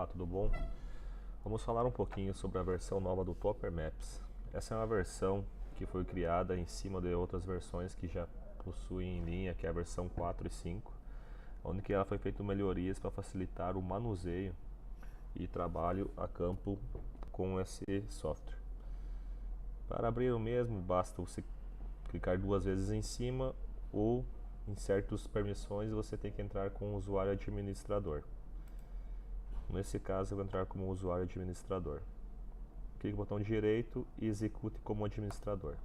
Olá, tudo bom? Vamos falar um pouquinho sobre a versão nova do Topper Maps. Essa é uma versão que foi criada em cima de outras versões que já possuem em linha, que é a versão 4 e 5, onde que ela foi feita melhorias para facilitar o manuseio e trabalho a campo com esse software. Para abrir o mesmo, basta você clicar duas vezes em cima ou em certas permissões você tem que entrar com o usuário administrador. Nesse caso, eu vou entrar como usuário administrador. Clique no botão direito e execute como administrador.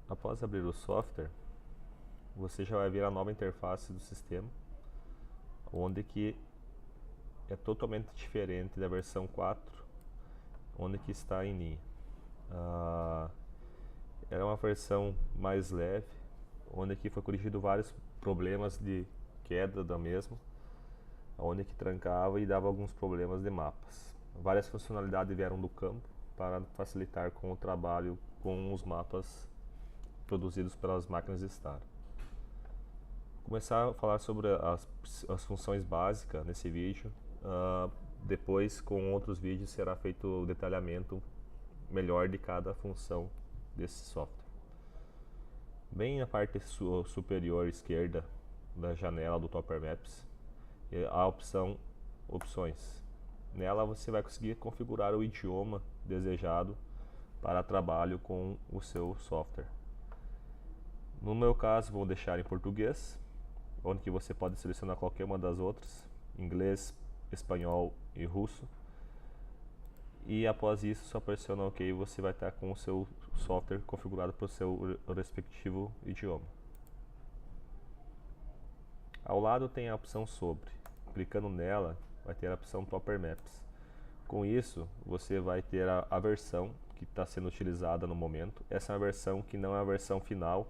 Após abrir o software, você já vai ver a nova interface do sistema, onde que é totalmente diferente da versão 4, onde que está em linha. Era uma versão mais leve, onde que foi corrigido vários problemas de queda da mesma, onde que trancava e dava alguns problemas de mapas. Várias funcionalidades vieram do campo para facilitar com o trabalho com os mapas produzidos pelas máquinas Star. Começar a falar sobre as funções básicas nesse vídeo. Depois, com outros vídeos, será feito o detalhamento melhor de cada função desse software. Bem na parte superior esquerda da janela do Topper Maps, a opção Opções. Nela você vai conseguir configurar o idioma desejado para trabalho com o seu software. No meu caso, vou deixar em português, onde que você pode selecionar qualquer uma das outras, inglês, espanhol e russo. E após isso, só pressiona OK e você vai estar com o seu software configurado para o seu respectivo idioma. Ao lado tem a opção Sobre. Clicando nela, vai ter a opção Topper Maps. Com isso, você vai ter a versão que está sendo utilizada no momento. Essa é uma versão que não é a versão final.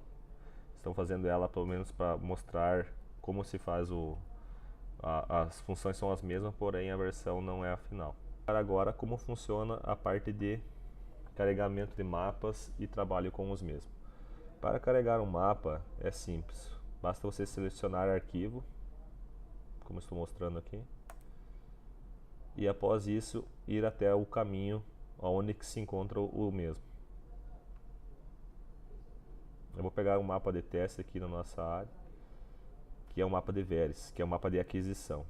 Estão fazendo ela pelo menos para mostrar como se faz as funções são as mesmas, porém a versão não é a final. Agora, como funciona a parte de carregamento de mapas e trabalho com os mesmos. Para carregar um mapa é simples. Basta você selecionar arquivo, como estou mostrando aqui, e após isso ir até o caminho onde se encontra o mesmo. Eu vou pegar um mapa de teste aqui na nossa área, que é o mapa de Veres, que é o mapa de aquisição,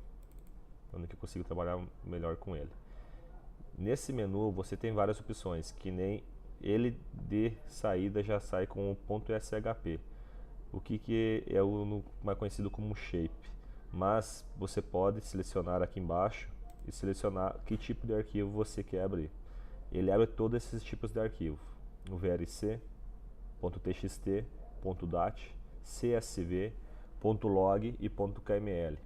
onde eu consigo trabalhar melhor com ele. Nesse menu você tem várias opções, que nem ele de saída já sai com o .shp, o que é o mais conhecido como shape, mas você pode selecionar aqui embaixo e selecionar que tipo de arquivo você quer abrir. Ele abre todos esses tipos de arquivo, o VLC, .txt, .dat, CSV, .log e .kml.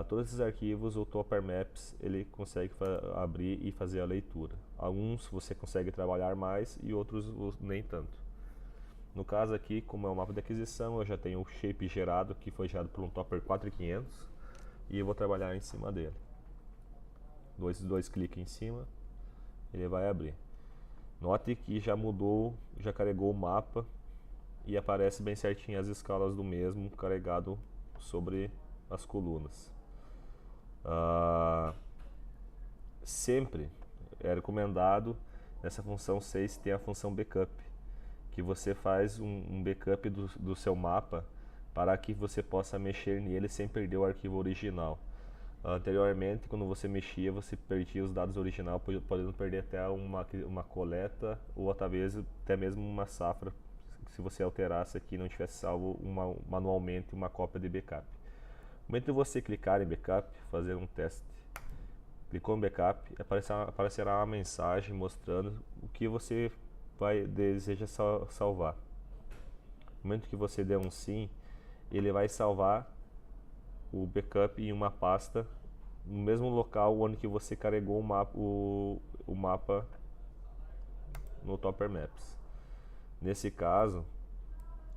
Todos esses arquivos, o Topper Maps ele consegue abrir e fazer a leitura. Alguns você consegue trabalhar mais e outros nem tanto. No caso aqui, como é um mapa de aquisição, eu já tenho o shape gerado, que foi gerado por um Topper 4500, e eu vou trabalhar em cima dele. Dois cliques em cima, ele vai abrir. Note que já mudou, já carregou o mapa e aparece bem certinho as escalas do mesmo carregado sobre as colunas. Sempre é recomendado nessa função 6 ter a função backup, que você faz um backup do seu mapa para que você possa mexer nele sem perder o arquivo original. Anteriormente, quando você mexia, você perdia os dados originais, podendo perder até uma coleta ou talvez até mesmo uma safra, se você alterasse aqui e não tivesse salvo manualmente uma cópia de backup. No momento de você clicar em backup, fazer um teste, clicou em backup, aparecerá uma mensagem mostrando o que você deseja salvar. No momento que você der um sim, ele vai salvar o backup em uma pasta no mesmo local onde que você carregou o mapa no Topper Maps. Nesse caso,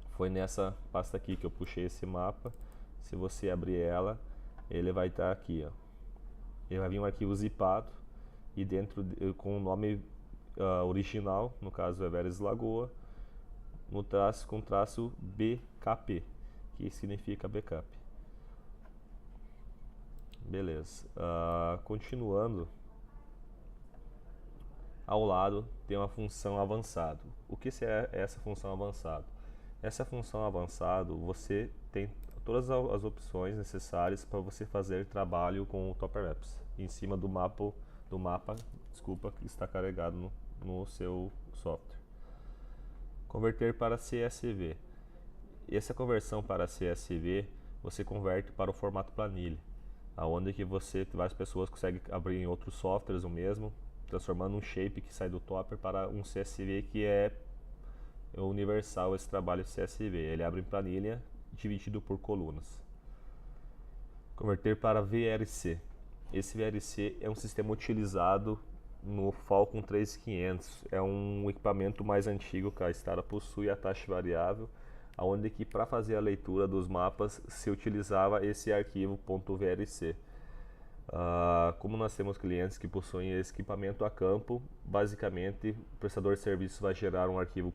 foi nessa pasta aqui que eu puxei esse mapa. Se você abrir ela, ele vai estar aqui, ó. Ele vai vir um arquivo zipado e dentro com o nome original, no caso é Veres Lagoa, no traço com traço BKP, que significa backup. Beleza. Continuando, ao lado tem uma função avançado. O que é essa função avançado? Essa função avançado, você tem todas as opções necessárias para você fazer trabalho com o Topper Maps em cima do mapa, desculpa, que está carregado no seu software. Converter para CSV. Essa conversão para CSV você converte para o formato planilha, aonde que várias pessoas conseguem abrir em outros softwares o mesmo, transformando um shape que sai do Topper para um CSV que é universal. Esse trabalho de CSV, ele abre em planilha dividido por colunas. Converter para VLC. Esse VLC é um sistema utilizado no Falcon 3500. É um equipamento mais antigo que a Stara possui a taxa variável, onde que para fazer a leitura dos mapas se utilizava esse arquivo .vrc. Como nós temos clientes que possuem esse equipamento a campo, basicamente o prestador de serviço vai gerar um arquivo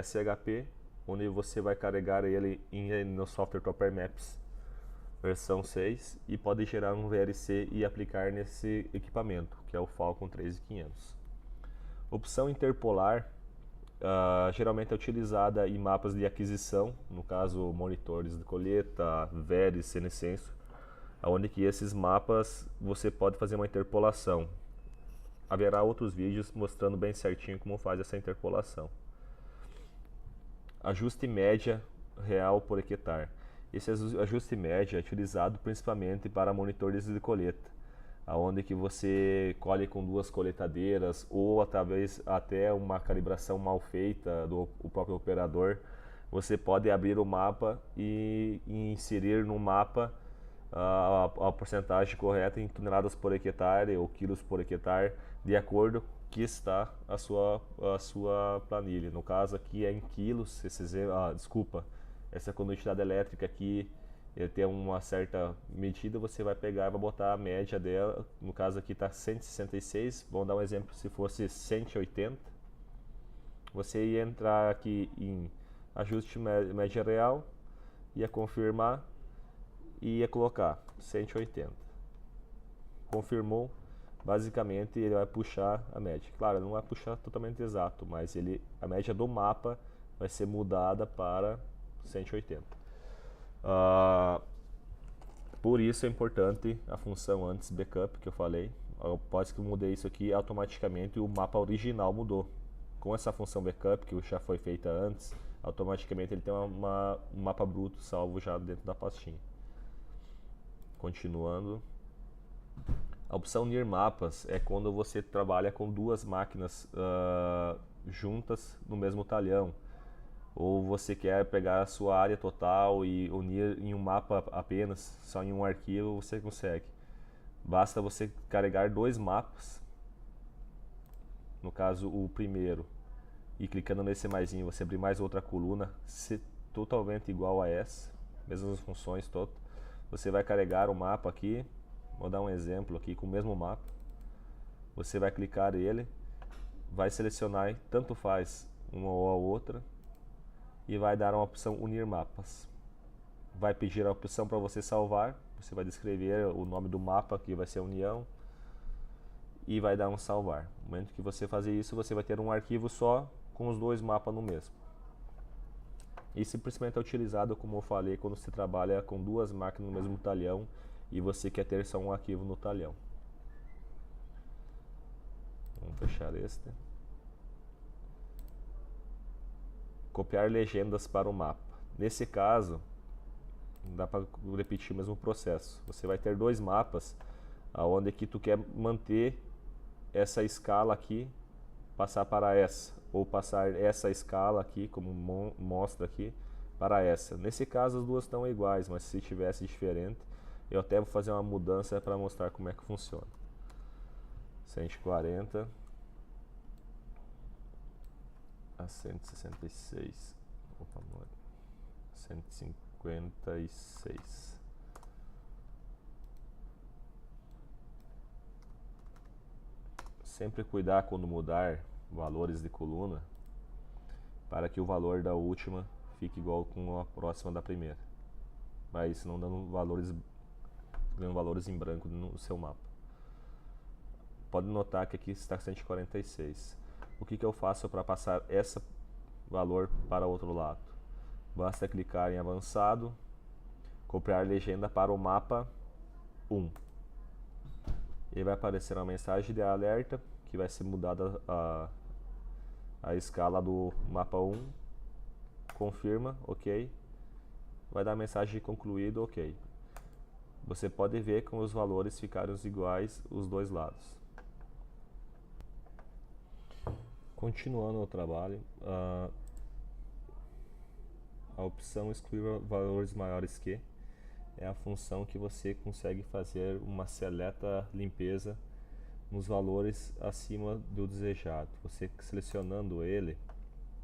.shp, onde você vai carregar ele no software Topper Maps versão 6 e pode gerar um VLC e aplicar nesse equipamento, que é o Falcon 3500. Opção interpolar geralmente é utilizada em mapas de aquisição, no caso monitores de colheita, VERES, CNSenso, onde que esses mapas você pode fazer uma interpolação. Haverá outros vídeos mostrando bem certinho como faz essa interpolação. Ajuste média real por hectare. Esse ajuste média é utilizado principalmente para monitores de colheita, onde que você colhe com duas coletadeiras ou talvez até uma calibração mal feita do próprio operador. Você pode abrir o mapa e inserir no mapa a porcentagem correta em toneladas por hectare ou quilos por hectare, de acordo que está a sua planilha. No caso aqui é em quilos, essa condutividade elétrica aqui tem uma certa medida, você vai pegar e vai botar a média dela. No caso aqui está 166, vamos dar um exemplo, se fosse 180, você ia entrar aqui em ajuste média real, ia confirmar e ia colocar 180. Confirmou, basicamente ele vai puxar a média. Claro, não vai puxar totalmente exato, mas a média do mapa vai ser mudada para 180. Por isso é importante a função antes backup que eu falei. Após que eu mudei isso aqui, automaticamente o mapa original mudou. Com essa função backup que já foi feita antes, automaticamente ele tem um mapa bruto salvo já dentro da pastinha. Continuando, a opção unir mapas é quando você trabalha com duas máquinas juntas no mesmo talhão, ou você quer pegar a sua área total e unir em um mapa apenas, só em um arquivo você consegue. Basta você carregar dois mapas, no caso o primeiro, e clicando nesse maisinho você abrir mais outra coluna totalmente igual a essa, mesmas funções todas. Você vai carregar o mapa aqui, vou dar um exemplo aqui com o mesmo mapa. Você vai clicar ele, vai selecionar, tanto faz uma ou a outra, e vai dar uma opção unir mapas. Vai pedir a opção para você salvar, você vai descrever o nome do mapa, que vai ser união, e vai dar um salvar. No momento que você fazer isso, você vai ter um arquivo só com os dois mapas no mesmo. Isso simplesmente é utilizado, como eu falei, quando você trabalha com duas máquinas no mesmo talhão e você quer ter só um arquivo no talhão. Vamos fechar este. Copiar legendas para o mapa. Nesse caso, dá para repetir o mesmo processo. Você vai ter dois mapas, onde que tu quer manter essa escala aqui, passar para essa, ou passar essa escala aqui, como mostra aqui, para essa. Nesse caso as duas estão iguais, mas se tivesse diferente, eu até vou fazer uma mudança para mostrar como é que funciona. 140 a 166. Opa, 156. Sempre cuidar quando mudar valores de coluna, para que o valor da última fique igual com a próxima da primeira, para isso não dando valores em branco no seu mapa. Pode notar que aqui está 146. O que eu faço para passar esse valor para o outro lado? Basta clicar em avançado, copiar legenda para o mapa 1. E vai aparecer uma mensagem de alerta que vai ser mudada a escala do mapa 1. Confirma, ok. Vai dar a mensagem de concluído, ok. Você pode ver que os valores ficaram iguais os dois lados. Continuando o trabalho, a opção excluir valores maiores que é a função que você consegue fazer uma seleta limpeza nos valores acima do desejado. Você selecionando ele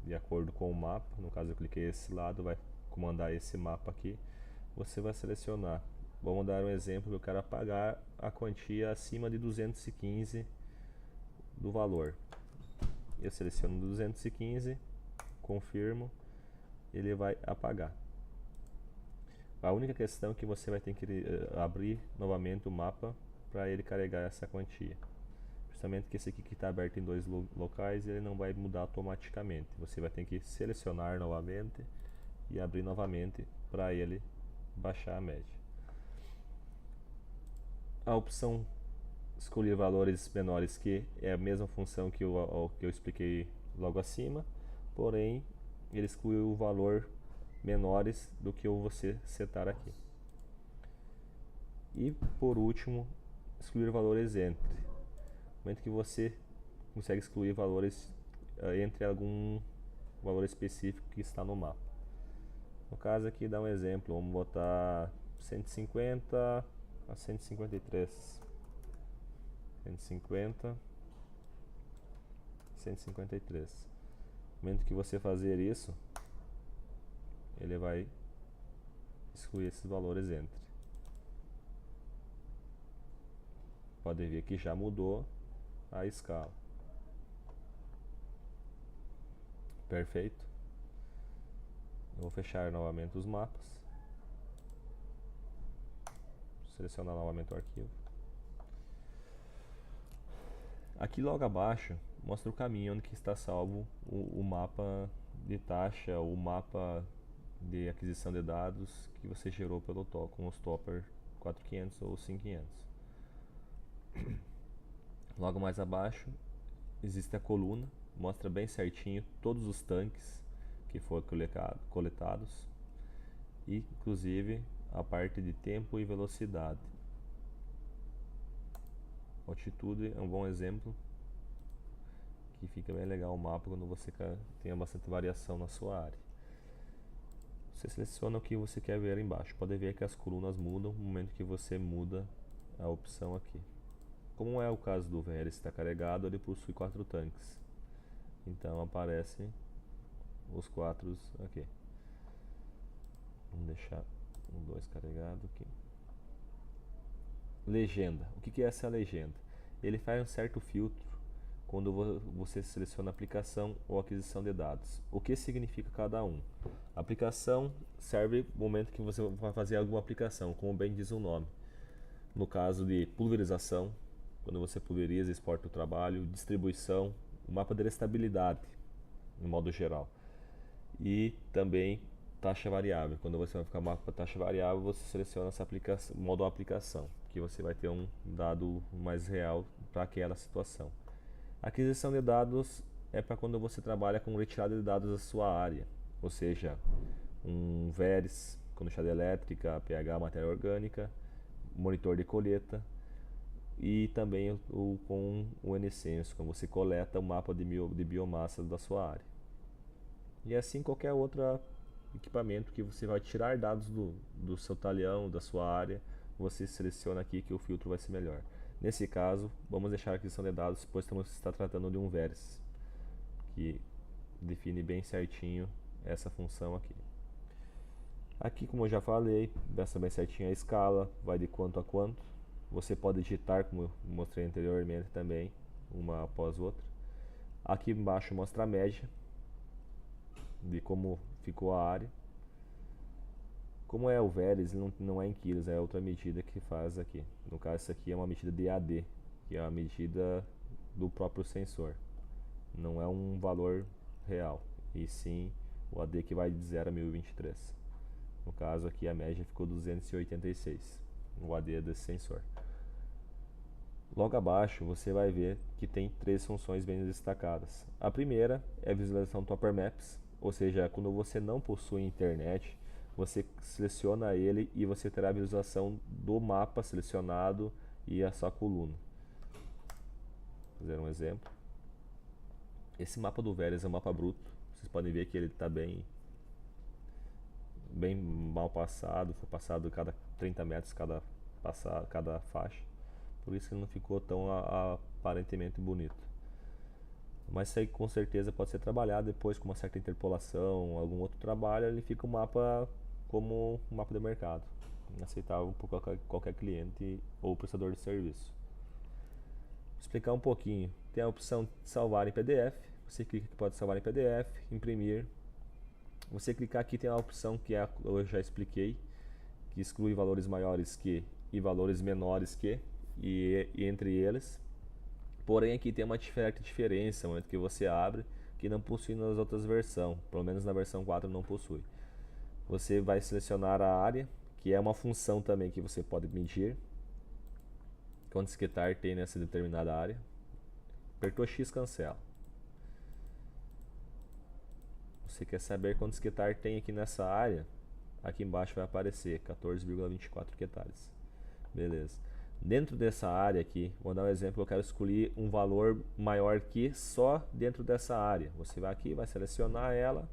de acordo com o mapa, no caso eu cliquei esse lado, vai comandar esse mapa aqui, você vai selecionar. Vamos dar um exemplo, eu quero apagar a quantia acima de 215 do valor. Eu seleciono 215, confirmo, ele vai apagar. A única questão é que você vai ter que abrir novamente o mapa para ele carregar essa quantia. Justamente que esse aqui que está aberto em dois locais, ele não vai mudar automaticamente. Você vai ter que selecionar novamente e abrir novamente para ele baixar a média. A opção escolher valores menores que é a mesma função que eu expliquei logo acima, porém ele excluiu o valor menores do que você setar aqui. E por último, excluir valores entre. No momento que você consegue excluir valores entre algum valor específico que está no mapa. No caso aqui, dá um exemplo, vamos botar 150 a 153. 150, 153. No momento que você fazer isso, ele vai excluir esses valores entre. Pode ver que já mudou a escala. Perfeito. Eu vou fechar novamente os mapas. Selecionar novamente o arquivo. Aqui logo abaixo mostra o caminho onde que está salvo o mapa de taxa, o mapa de aquisição de dados que você gerou pelo com os Topper 4500 ou 5500. Logo mais abaixo existe a coluna, mostra bem certinho todos os tanques que foram coletados e inclusive a parte de tempo e velocidade. Altitude é um bom exemplo, que fica bem legal o mapa quando você tem bastante variação na sua área. Você seleciona o que você quer ver embaixo. Pode ver que as colunas mudam no momento que você muda a opção aqui. Como é o caso do Veris, está carregado, ele possui 4 tanques. Então aparecem os 4 aqui. Vamos deixar o 2 carregado aqui. Legenda. O que é essa legenda? Ele faz um certo filtro quando você seleciona aplicação ou aquisição de dados. O que significa cada um? A aplicação serve no momento que você vai fazer alguma aplicação, como bem diz o nome. No caso de pulverização, quando você pulveriza e exporta o trabalho, distribuição, o mapa de estabilidade, no modo geral. E também taxa variável. Quando você vai ficar mapa taxa variável, você seleciona essa aplicação, modo aplicação, que você vai ter um dado mais real para aquela situação. Aquisição de dados é para quando você trabalha com retirada de dados da sua área, ou seja, um Veris com enxada elétrica, pH, matéria orgânica, monitor de colheita e também com o NSense, quando você coleta o mapa de biomassa da sua área. E assim qualquer outro equipamento que você vai tirar dados do seu talhão, da sua área, você seleciona aqui que o filtro vai ser melhor. Nesse caso, vamos deixar a aquisição de dados, pois está tratando de um Veris, que define bem certinho essa função aqui. Aqui, como eu já falei, dessa bem certinho a escala, vai de quanto a quanto. Você pode digitar, como eu mostrei anteriormente também, uma após outra. Aqui embaixo mostra a média. de como ficou a área. Como é o Veris, não é em quilos, é outra medida que faz aqui. No caso, isso aqui é uma medida de AD, que é a medida do próprio sensor. Não é um valor real, e sim o AD que vai de 0 a 1023. No caso aqui a média ficou 286, o AD desse sensor. Logo abaixo você vai ver que tem três funções bem destacadas. A primeira é a visualização Topper Maps, ou seja, quando você não possui internet, você seleciona ele e você terá a visualização do mapa selecionado e a sua coluna. Vou fazer um exemplo. Esse mapa do Veris é um mapa bruto. Vocês podem ver que ele está bem mal passado. Foi passado cada 30 metros cada faixa. Por isso que ele não ficou tão aparentemente bonito. Mas isso aí com certeza pode ser trabalhado depois com uma certa interpolação, algum outro trabalho. Ele fica um mapa como um mapa de mercado, aceitável por qualquer cliente ou prestador de serviço. Vou explicar um pouquinho. Tem a opção de salvar em PDF. Você clica que pode salvar em PDF, imprimir. Você clicar aqui tem a opção que eu já expliquei, que exclui valores maiores que e valores menores que e entre eles. Porém aqui tem uma certa diferença no momento que você abre, que não possui nas outras versões, pelo menos na versão 4 não possui. Você vai selecionar a área, que é uma função também que você pode medir quantos hectares tem nessa determinada área. Apertou X, cancela. Você quer saber quantos hectares tem aqui nessa área? Aqui embaixo vai aparecer 14,24 hectares. Beleza. Dentro dessa área aqui, vou dar um exemplo, eu quero escolher um valor maior que só dentro dessa área. Você vai aqui, vai selecionar ela,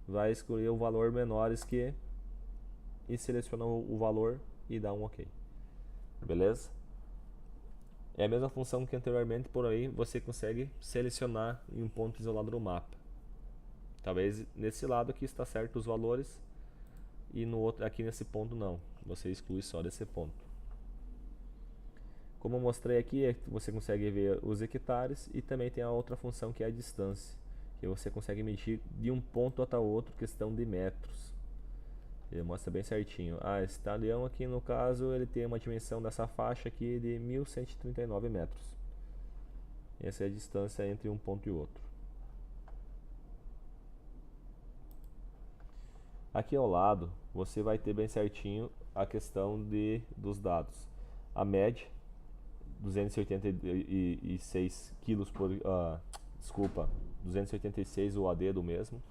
vai escolher o valor menores que e seleciona o valor e dá um OK. Beleza? É a mesma função que anteriormente, porém você consegue selecionar em um ponto isolado do mapa. Talvez nesse lado aqui está certo os valores e no outro aqui nesse ponto não. Você exclui só desse ponto. Como eu mostrei aqui, você consegue ver os hectares e também tem a outra função que é a distância, que você consegue medir de um ponto até outro, questão de metros. Ele mostra bem certinho. Esse talhão aqui no caso, ele tem uma dimensão dessa faixa aqui de 1139 metros. Essa é a distância entre um ponto e outro. Aqui ao lado, você vai ter bem certinho a questão dos dados. A média, 286 quilos por... desculpa, 286 o AD do mesmo.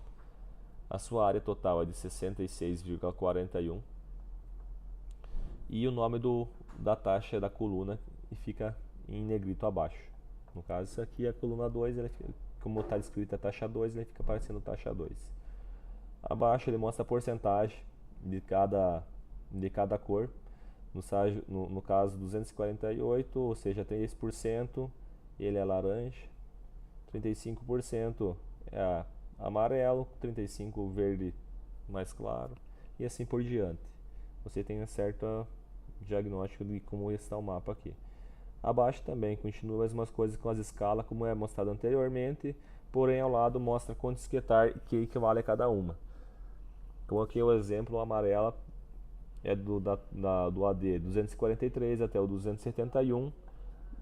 A sua área total é de 66,41. E o nome da taxa da coluna fica em negrito abaixo. No caso, isso aqui é a coluna 2, como está escrito a taxa 2, ele fica aparecendo taxa 2. Abaixo ele mostra a porcentagem de cada cor. No caso 248, ou seja, 3%, ele é laranja, 35% é amarelo, 35% verde mais claro, e assim por diante. Você tem um certo diagnóstico de como está o mapa aqui. Abaixo também continua as mesmas coisas com as escalas, como é mostrado anteriormente, porém ao lado mostra quantos hectares que equivale a cada uma. Então aqui o exemplo amarelo é do AD 243 até o 271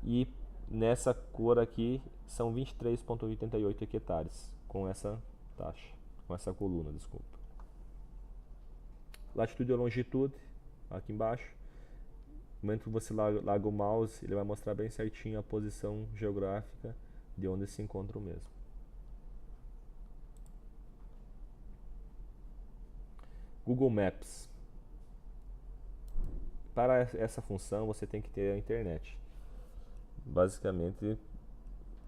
e nessa cor aqui são 23,88 hectares com essa taxa, com essa coluna, desculpa. Latitude e longitude aqui embaixo. No momento que você larga o mouse, ele vai mostrar bem certinho a posição geográfica de onde se encontra o mesmo. Google Maps. Para essa função você tem que ter a internet. Basicamente,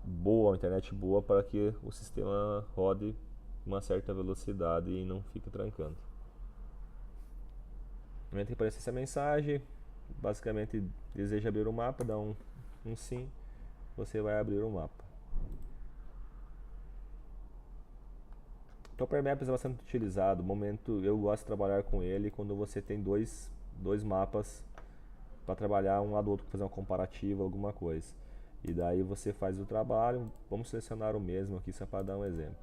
uma internet boa para que o sistema rode uma certa velocidade e não fique trancando. No momento que aparece essa mensagem, basicamente deseja abrir o mapa, dá um sim, você vai abrir o mapa. Topper Maps é bastante utilizado. No momento eu gosto de trabalhar com ele quando você tem dois mapas para trabalhar um lado do outro, fazer uma comparativa, alguma coisa. E daí você faz o trabalho. Vamos selecionar o mesmo aqui só para dar um exemplo.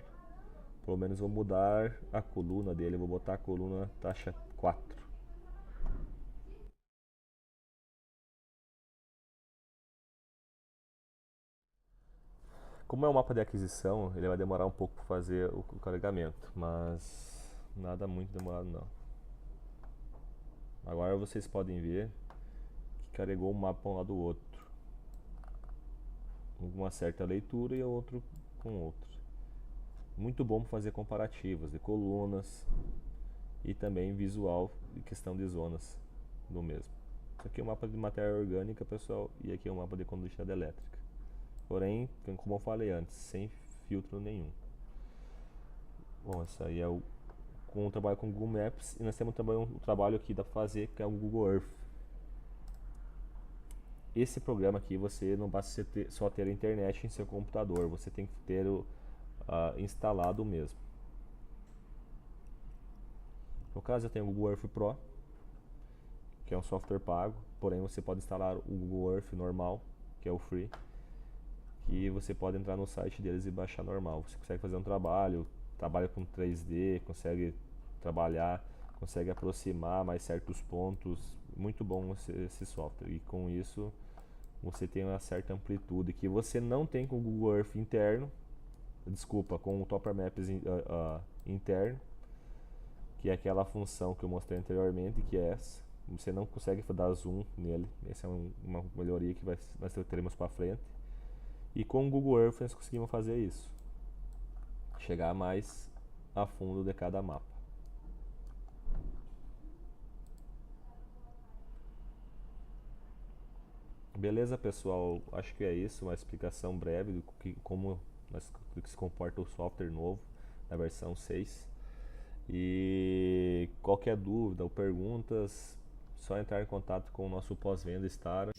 Pelo menos vou mudar a coluna dele, vou botar a coluna taxa 4. Como é um mapa de aquisição, ele vai demorar um pouco para fazer o carregamento, mas nada muito demorado não. Agora vocês podem ver que carregou um mapa um lado do outro, uma certa leitura e o outro com outro. Muito bom para fazer comparativos de colunas e também visual e questão de zonas do mesmo. Isso aqui é um mapa de matéria orgânica, pessoal, e aqui é um mapa de condutividade elétrica. Porém, como eu falei antes, sem filtro nenhum. Bom, essa aí é com o trabalho com o Google Maps, e nós temos também um trabalho aqui da fazer, que é o Google Earth. Esse programa aqui você não basta só ter a internet em seu computador, você tem que ter instalado mesmo. No caso eu tenho o Google Earth Pro, que é um software pago, porém você pode instalar o Google Earth normal, que é o free, que você pode entrar no site deles e baixar normal. Você consegue fazer um trabalha com 3D, consegue trabalhar, consegue aproximar mais certos pontos. Muito bom esse software, e com isso você tem uma certa amplitude que você não tem com o Google Earth interno, desculpa, com o Topper Maps interno, que é aquela função que eu mostrei anteriormente, que é essa. Você não consegue dar zoom nele, essa é uma melhoria que nós teremos para frente. E com o Google Earth nós conseguimos fazer isso, chegar mais a fundo de cada mapa. Beleza, pessoal? Acho que é isso, uma explicação breve de como se comporta o software novo na versão 6. E qualquer dúvida ou perguntas, só entrar em contato com o nosso pós-venda Stara.